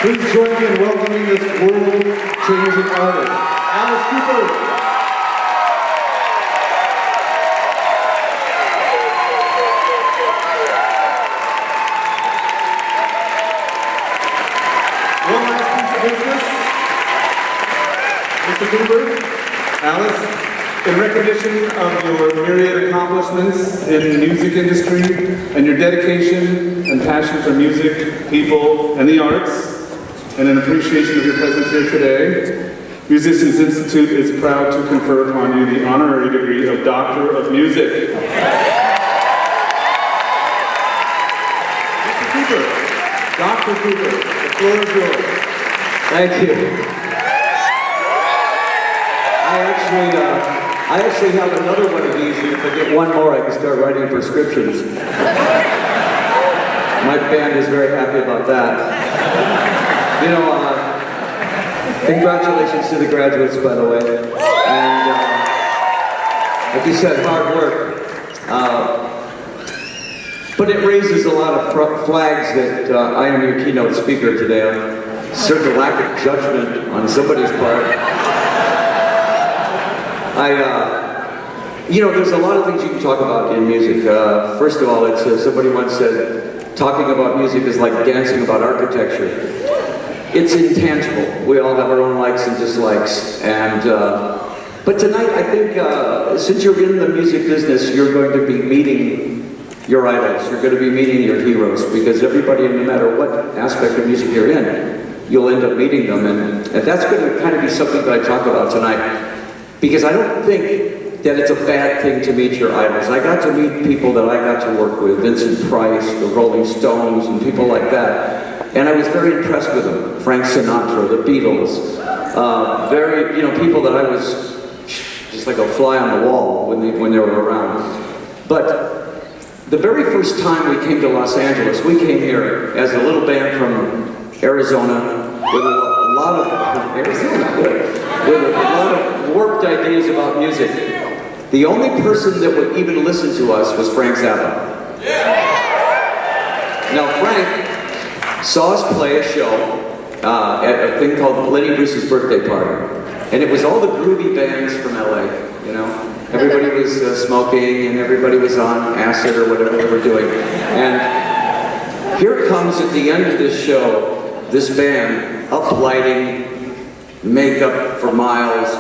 Please join me in welcoming this world-changing artist, Alice Cooper. One last piece of business. Mr. Cooper, Alice, in recognition of your myriad accomplishments in the music industry and your dedication and passion for music, people, and the arts, and in appreciation of your presence here today, Musicians Institute is proud to confer upon you the honorary degree of Doctor of Music. Mr. Cooper, Dr. Cooper, the floor is yours. Thank you. I actually have another one of these, and if I get one more, I can start writing prescriptions. My band is very happy about that. You know, congratulations to the graduates, by the way. And like you said, hard work. But it raises a lot of flags that I am your keynote speaker today. Certain lack of judgment on somebody's part. You know, there's a lot of things you can talk about in music. First of all, somebody once said, talking about music is like dancing about architecture. It's intangible. We all have our own likes and dislikes. And but tonight, I think, since you're in the music business, you're going to be meeting your idols. You're going to be meeting your heroes, because everybody, no matter what aspect of music you're in, you'll end up meeting them. And that's going to kind of be something that I talk about tonight. Because I don't think that it's a bad thing to meet your idols. I got to meet people that I got to work with, Vincent Price, the Rolling Stones, and people like that. And I was very impressed with them. Frank Sinatra, the Beatles. Very, you know, people that I was just like a fly on the wall when they were around. But the very first time we came to Los Angeles, we came here as a little band from Arizona with a lot of warped ideas about music. The only person that would even listen to us was Frank Zappa. Now Frank saw us play a show at a thing called Lenny Bruce's birthday party. And it was all the groovy bands from LA, you know? Everybody was smoking and everybody was on acid or whatever they were doing. And here comes at the end of this show, this band, up lighting, makeup for miles,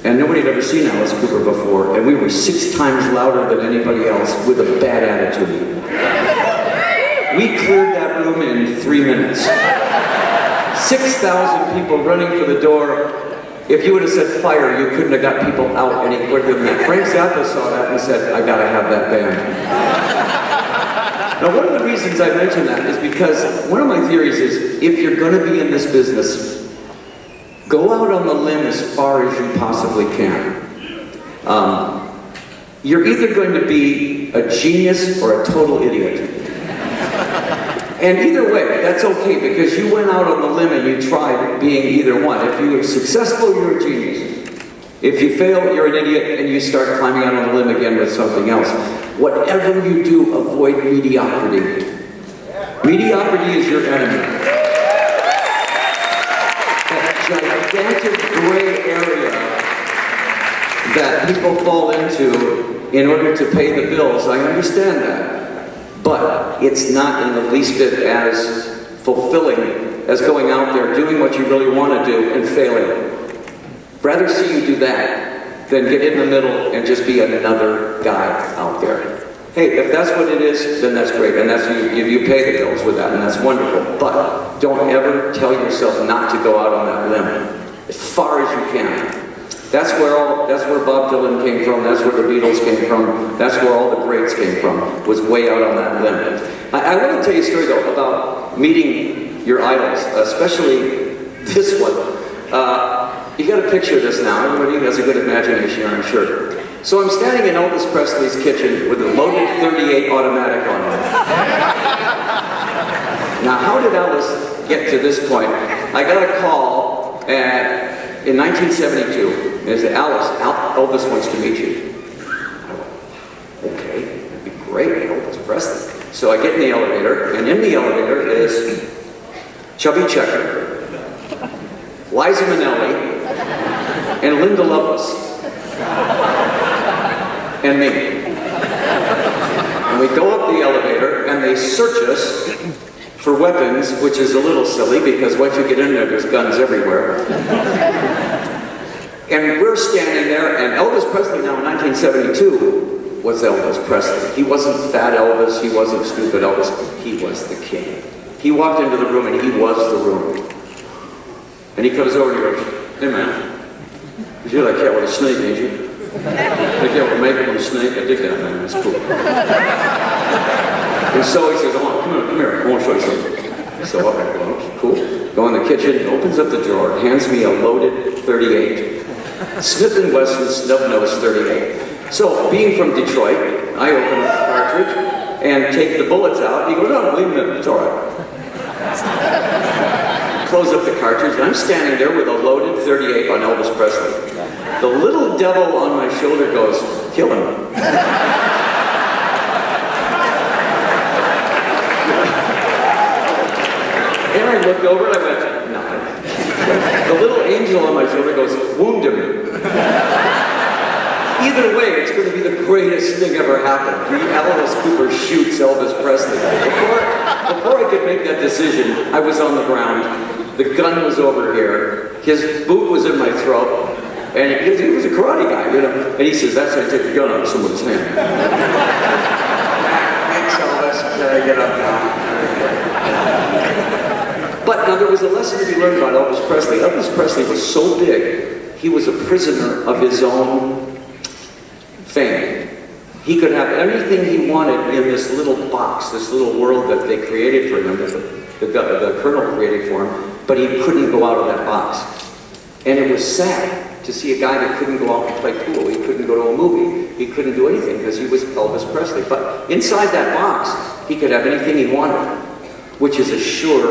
and nobody had ever seen Alice Cooper before, and we were 6 times louder than anybody else with a bad attitude. We cleared that room in 3 minutes. 6,000 people running for the door. If you would have said fire, you couldn't have got people out any quicker than that. Frank Zappa saw that and said, I gotta have that band. Now, one of the reasons I mention that is because one of my theories is, if you're going to be in this business, go out on the limb as far as you possibly can. You're either going to be a genius or a total idiot. And either way, that's okay, because you went out on the limb and you tried being either one. If you were successful, you're a genius. If you fail, you're an idiot, and you start climbing out on the limb again with something else. Whatever you do, avoid mediocrity. Mediocrity is your enemy. That gigantic gray area that people fall into in order to pay the bills, I understand that. But it's not in the least bit as fulfilling as going out there, doing what you really want to do, and failing. Rather see you do that than get in the middle and just be another guy out there. Hey, if that's what it is, then that's great, and that's you pay the bills with that, and that's wonderful. But don't ever tell yourself not to go out on that limb as far as you can. That's where Bob Dylan came from. That's where the Beatles came from. That's where all the greats came from. Was way out on that limb. I want to tell you a story though about meeting your idols, especially this one. You got to picture this now. Everybody has a good imagination, I'm sure. So I'm standing in Elvis Presley's kitchen with a loaded .38 automatic on it. Now, how did Elvis get to this point? I got a call in 1972. They said, Alice, Elvis wants to meet you. Okay, that'd be great, Elvis Presley. So I get in the elevator, and in the elevator is Chubby Checker, Liza Minnelli, and Linda Lovelace, and me. And we go up the elevator, and they search us for weapons, which is a little silly, because once you get in there, there's guns everywhere. And we're standing there, and Elvis Presley now in 1972 was Elvis Presley. He wasn't fat Elvis, he wasn't stupid Elvis, he was the king. He walked into the room, and he was the room. And he comes over and he goes, "Hey man, you're that cat with a snake, ain't you? That cat with a makeup and a snake? I dig that, man, that's cool." And so he says, "Oh, come here, I want to show you something." So up I go, "Okay, cool." Go in the kitchen, opens up the drawer, hands me a loaded .38. Smith & Wesson snub-nosed .38. So, being from Detroit, I open up the cartridge and take the bullets out. He goes, "No, leave them in, it's all right." Close up the cartridge, and I'm standing there with a loaded .38 on Elvis Presley. The little devil on my shoulder goes, "Kill him." And I looked over and I went, "No." The little angel on my shoulder goes, "Wound him." Either way, it's going to be the greatest thing ever happened. Alice Cooper shoots Elvis Presley. Before I could make that decision, I was on the ground. The gun was over here. His boot was in my throat. And he was a karate guy, you know. And he says, "That's how you take the gun out of someone's hand." Thanks, Elvis. Get up now. But now there was a lesson to be learned about Elvis Presley. Elvis Presley was so big, he was a prisoner of his own fame. He could have anything he wanted in this little box, this little world that they created for him, that the Colonel created for him, but he couldn't go out of that box. And it was sad to see a guy that couldn't go out and play pool. He couldn't go to a movie. He couldn't do anything because he was Elvis Presley. But inside that box, he could have anything he wanted, which is a sure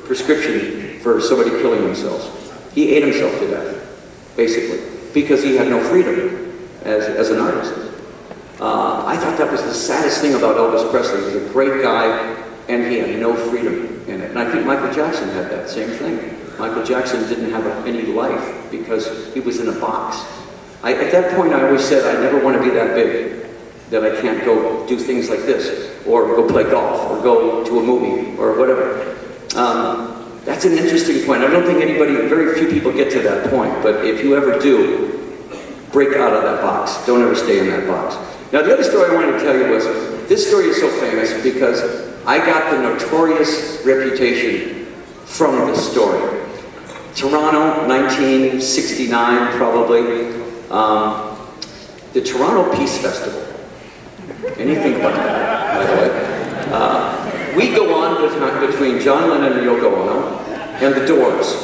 prescription for somebody killing themselves. He ate himself to death, basically, because he had no freedom as an artist. I thought that was the saddest thing about Elvis Presley. He was a great guy, and he had no freedom in it. And I think Michael Jackson had that same thing. Michael Jackson didn't have any life because he was in a box. At that point, I always said, I never want to be that big, that I can't go do things like this, or go play golf, or go to a movie, or whatever. That's an interesting point. I don't think very few people get to that point, but if you ever do, break out of that box. Don't ever stay in that box. Now, the other story I wanted to tell you was, this story is so famous because I got the notorious reputation from this story. Toronto, 1969, probably. The Toronto Peace Festival. Anything about that, by the way. We go on between John Lennon and Yoko Ono and the Doors.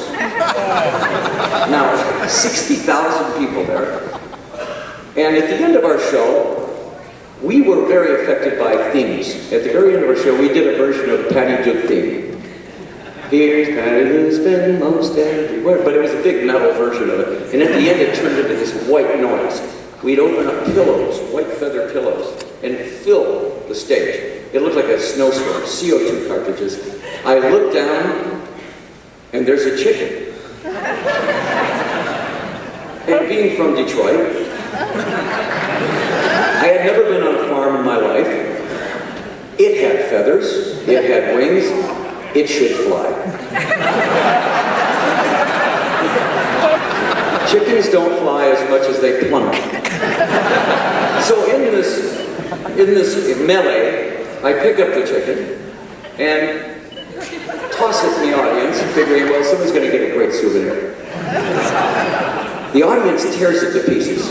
Now, 60,000 people there. And at the end of our show, we were very affected by themes. At the very end of our show, we did a version of the Patty Duke theme. Here's Patty who's been most everywhere. But it was a big metal version of it. And at the end, it turned into this white noise. We'd open up pillows, white feather pillows, and fill the stage. It looked like a snowstorm, CO2 cartridges. I looked down, and there's a chicken. And being from Detroit, I had never been on a farm in my life. It had feathers, it had wings, it should fly. Chickens don't fly as much as they plummet. So in this melee, I pick up the chicken and toss it in the audience, figuring, well, someone's going to get a great souvenir. The audience tears it to pieces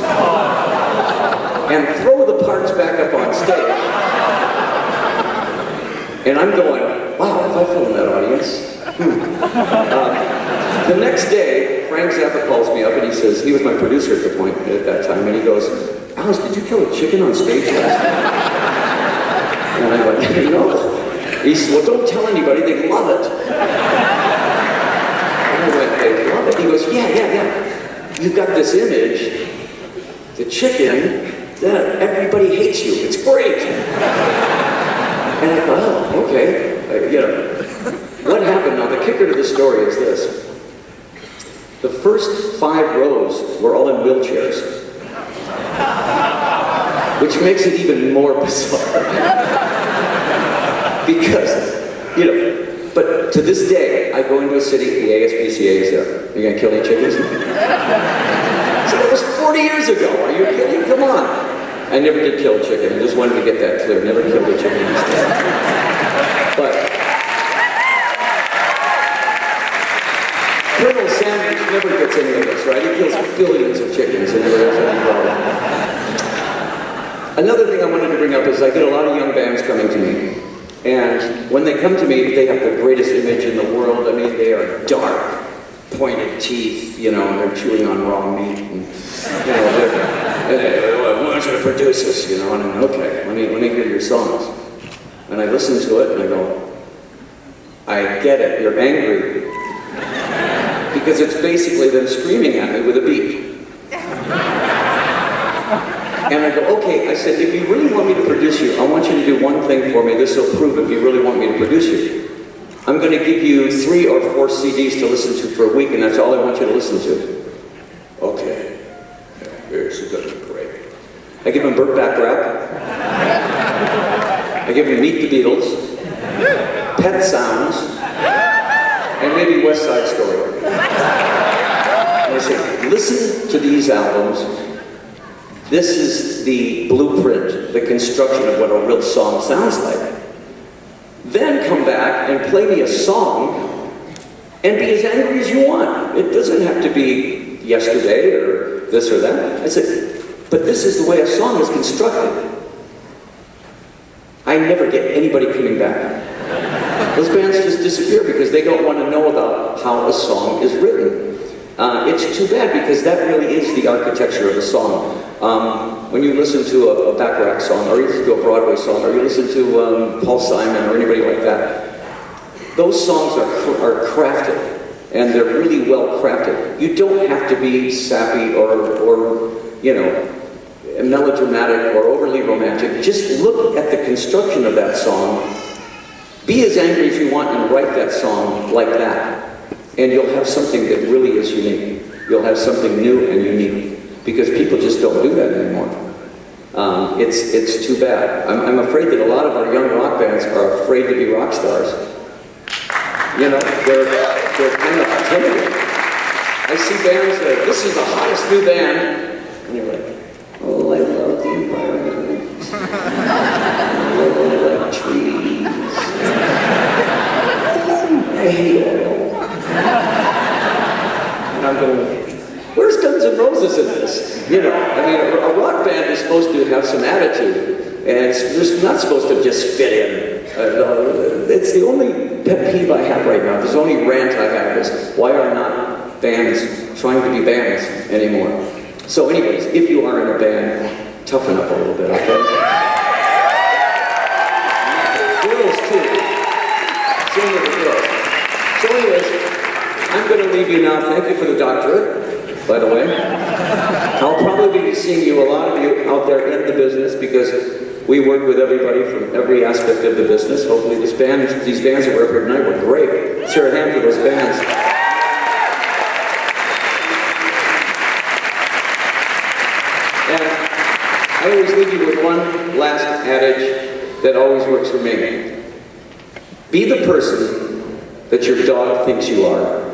and throw the parts back up on stage. And I'm going, wow, if I fell in that audience. The next day, Frank Zappa calls me up and he says, he was my producer at that time, and he goes, "Alice, did you kill a chicken on stage last night?" And I went, "No." He said, "Well, don't tell anybody, they love it." And I went, "They love it?" He goes, yeah. You've got this image, the chicken, that everybody hates you. It's great. And I thought, oh, okay. What happened now? The kicker to the story is this. The first 5 rows were all in wheelchairs, which makes it even more bizarre. Because, you know, but to this day, I go into a city, the ASPCA is there. You gonna kill any chickens? So that was 40 years ago. Are you kidding? Come on. I never did kill a chicken. I just wanted to get that clear. Never killed a chicken. But Colonel Sanders never gets any of this, right? He kills billions of chickens and never has any problem. Another thing I wanted to bring up is I get a lot of young bands coming to me. And when they come to me, they have the greatest image in the world. I mean, they are dark, pointed teeth, you know, and they're chewing on raw meat. And, you know, I want you to produce this, you know, and I'm okay, let me hear your songs. And I listen to it and I go, I get it, you're angry. Because it's basically them screaming at me with a beat. And I go, okay, I said, if you really want me to produce you, I want you to do one thing for me. This will prove if you really want me to produce you. I'm going to give you 3 or 4 CDs to listen to for a week, and that's all I want you to listen to. Okay. Here's a good break. I give him Burt Bacharach. I give him Meet the Beatles, Pet Sounds, and maybe West Side Story. And I say, listen to these albums. This is the blueprint, the construction of what a real song sounds like. Then come back and play me a song and be as angry as you want. It doesn't have to be yesterday or this or that. I said, but this is the way a song is constructed. I never get anybody coming back. Those bands just disappear because they don't want to know about how a song is written. It's too bad because that really is the architecture of a song. When you listen to a Bacharach song, or you listen to a Broadway song, or you listen to Paul Simon or anybody like that, those songs are crafted, and they're really well crafted. You don't have to be sappy or you know, melodramatic or overly romantic. Just look at the construction of that song. Be as angry as you want and write that song like that. And you'll have something that really is unique. You'll have something new and unique. Because people just don't do that anymore. It's too bad. I'm afraid that a lot of our young rock bands are afraid to be rock stars. You know, they're kind of timid. I see bands that, this is the hottest new band. And you're like, oh, I love the environment. Oh, I like trees. I hate oil. And I'm going, where's Guns N' Roses in this? You know, I mean, a rock band is supposed to have some attitude, and it's not supposed to just fit in. It's the only pet peeve I have right now. The only rant I have is, why are not bands trying to be bands anymore? So anyways, if you are in a band, toughen up a little bit, okay? Girls too. Same with the girls. So anyways, I'm going to leave you now. Thank you for the doctorate, by the way. I'll probably be seeing you, a lot of you out there in the business, because we work with everybody from every aspect of the business. Hopefully these bands that were up here tonight were great. Let's hear a hand for those bands. And I always leave you with one last adage that always works for me. Be the person that your dog thinks you are.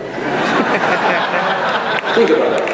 Think about it.